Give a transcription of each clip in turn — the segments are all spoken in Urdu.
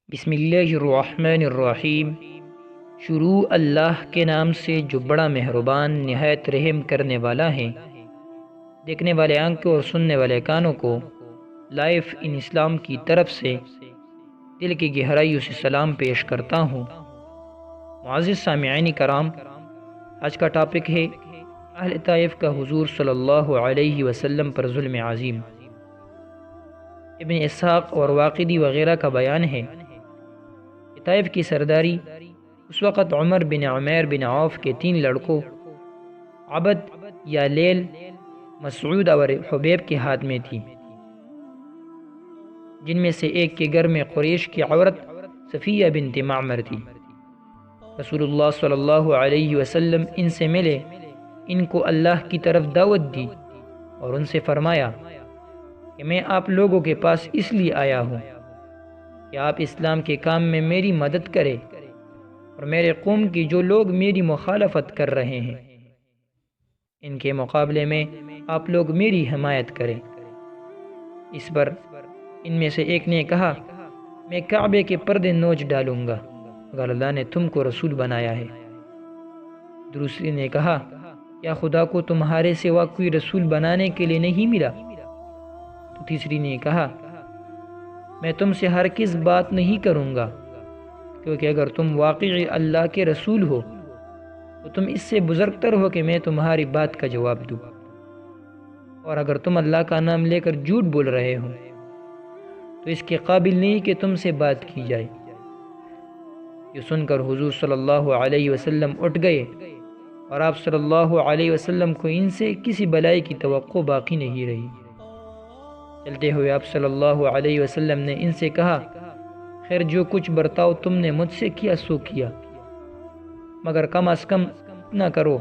بسم اللہ الرحمن الرحیم۔ شروع اللہ کے نام سے جو بڑا مہربان نہایت رحم کرنے والا ہے۔ دیکھنے والے آنکھوں اور سننے والے کانوں کو لائف ان اسلام کی طرف سے دل کی گہرائیوں سے سلام پیش کرتا ہوں۔ معزز سامعین کرام، آج کا ٹاپک ہے اہل طائف کا حضور صلی اللہ علیہ وسلم پر ظلم عظیم۔ ابن اسحاق اور واقدی وغیرہ کا بیان ہے کہ طائف کی سرداری اس وقت عمر بن عمیر بن عوف کے 3 لڑکوں عبد یا لیل، مسعود اور حبیب کے ہاتھ میں تھی، جن میں سے ایک کے گھر میں قریش کی عورت صفیہ بنت معمر تھی۔ رسول اللہ صلی اللہ علیہ وسلم ان سے ملے، ان کو اللہ کی طرف دعوت دی اور ان سے فرمایا کہ میں آپ لوگوں کے پاس اس لیے آیا ہوں کہ آپ اسلام کے کام میں میری مدد کریں اور میرے قوم کی جو لوگ میری مخالفت کر رہے ہیں ان کے مقابلے میں آپ لوگ میری حمایت کریں۔ اس پر ان میں سے ایک نے کہا، میں کعبے کے پردے نوچ ڈالوں گا اگر اللہ نے تم کو رسول بنایا ہے۔ دوسری نے کہا، کیا خدا کو تمہارے سوا کوئی رسول بنانے کے لیے نہیں ملا؟ تو تیسری نے کہا، میں تم سے ہرگز بات نہیں کروں گا، کیونکہ اگر تم واقعی اللہ کے رسول ہو تو تم اس سے بزرگتر ہو کہ میں تمہاری بات کا جواب دوں، اور اگر تم اللہ کا نام لے کر جھوٹ بول رہے ہو تو اس کے قابل نہیں کہ تم سے بات کی جائے۔ یہ سن کر حضور صلی اللہ علیہ وسلم اٹھ گئے اور آپ صلی اللہ علیہ وسلم کو ان سے کسی بلائی کی توقع باقی نہیں رہی۔ چلتے ہوئے آپ صلی اللہ علیہ وسلم نے ان سے کہا، خیر جو کچھ برتاؤ تم نے مجھ سے کیا سو کیا، مگر کم از کم اتنا کرو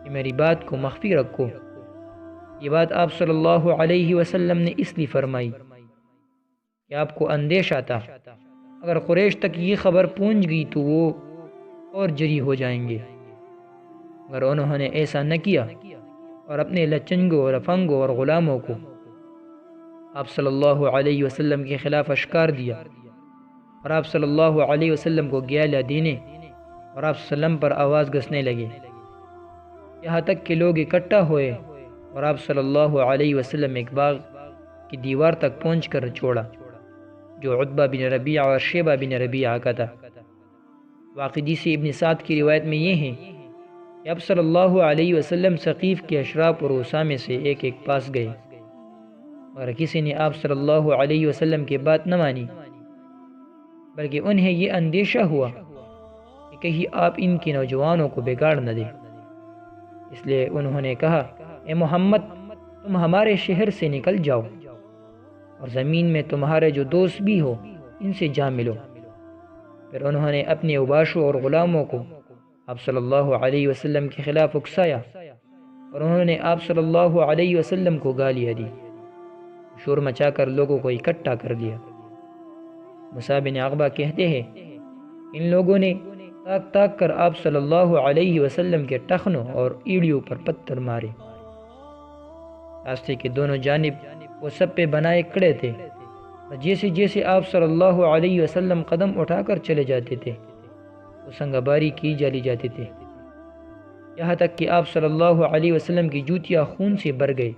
کہ میری بات کو مخفی رکھو۔ یہ بات آپ صلی اللہ علیہ وسلم نے اس لیے فرمائی کہ آپ کو اندیشہ تھا اگر قریش تک یہ خبر پہنچ گئی تو وہ اور جری ہو جائیں گے، مگر انہوں نے ایسا نہ کیا اور اپنے لچنگوں اور افنگوں اور غلاموں کو آپ صلی اللہ علیہ وسلم کے خلاف اشکار دیا، اور آپ صلی اللہ علیہ وسلم کو گیالہ دینے اور آپ صلی اللہ علیہ وسلم پر آواز گھسنے لگے، یہاں تک کہ لوگ اکٹھا ہوئے اور آپ صلی اللہ علیہ وسلم ایک باغ کی دیوار تک پہنچ کر چھوڑا جو عتبہ بن ربیعہ اور شیبہ بن ربیعہ کا تھا۔ واقدی سے ابن سعد کی روایت میں یہ ہے کہ آپ صلی اللہ علیہ وسلم ثقیف کے اشراف اور اسامے سے ایک ایک پاس گئے، اور کسی نے آپ صلی اللہ علیہ وسلم کی بات نہ مانی، بلکہ انہیں یہ اندیشہ ہوا کہ کہیں آپ ان کے نوجوانوں کو بگاڑ نہ دیں۔ اس لیے انہوں نے کہا، اے محمد تم ہمارے شہر سے نکل جاؤ اور زمین میں تمہارے جو دوست بھی ہو ان سے جا ملو۔ پھر انہوں نے اپنے اوباشوں اور غلاموں کو آپ صلی اللہ علیہ وسلم کے خلاف اکسایا اور انہوں نے آپ صلی اللہ علیہ وسلم کو گالیاں دی، شور مچا کر لوگوں کو اکٹھا کر دیا۔ موسیٰ بن عقبہ کہتے ہیں، ان لوگوں نے تاک تاک کر آپ صلی اللہ علیہ وسلم کے ٹخنوں اور ایڑیوں پر پتھر مارے۔ راستے کے دونوں جانب وہ سب پہ بنائے کھڑے تھے، اور جیسے جیسے آپ صلی اللہ علیہ وسلم قدم اٹھا کر چلے جاتے تھے وہ سنگباری کی جالی جاتے تھے، یہاں تک کہ آپ صلی اللہ علیہ وسلم کی جوتیاں خون سے بھر گئی۔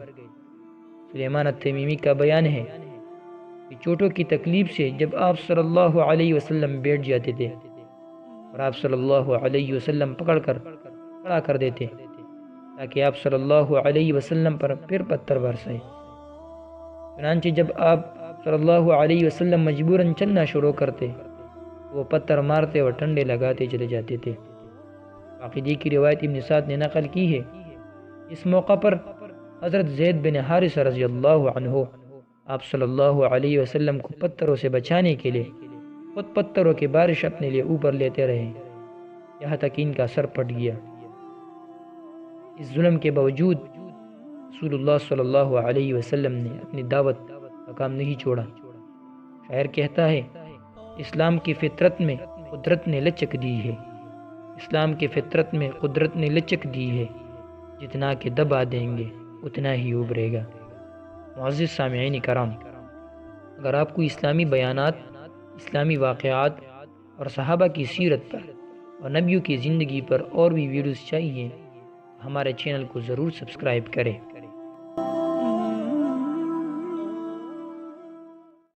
سلیمان التمیمی کا بیان ہے کہ چوٹوں کی تکلیف سے جب آپ صلی اللہ علیہ وسلم بیٹھ جاتے تھے اور آپ صلی اللہ علیہ وسلم پکڑ کر کھڑا کر دیتے تاکہ آپ صلی اللہ علیہ وسلم پر پھر پتھر برسائے۔ چنانچہ جب آپ صلی اللہ علیہ وسلم مجبوراً چلنا شروع کرتے وہ پتھر مارتے اور ٹھنڈے لگاتے چلے جاتے تھے۔ واقدی کی روایت ابن سعد نے نقل کی ہے، اس موقع پر حضرت زید بن حارثہ رضی اللہ عنہ آپ صلی اللہ علیہ وسلم کو پتھروں سے بچانے کے لیے خود پتھروں کی بارش اپنے لیے اوپر لیتے رہے، یہاں تک ان کا سر پھٹ گیا۔ اس ظلم کے باوجود رسول اللہ صلی اللہ علیہ وسلم نے اپنی دعوت کا کام نہیں چھوڑا۔ شاعر کہتا ہے، اسلام کی فطرت میں قدرت نے لچک دی ہے، اسلام کی فطرت میں قدرت نے لچک دی ہے، جتنا کہ دبا دیں گے اتنا ہی ابھرے گا۔ معزز سامعین کرام، اگر آپ کو اسلامی بیانات اسلامی واقعات اور صحابہ کی سیرت پر اور نبیوں کی زندگی پر اور بھی ویڈیوز چاہیے، ہمارے چینل کو ضرور سبسکرائب کریں۔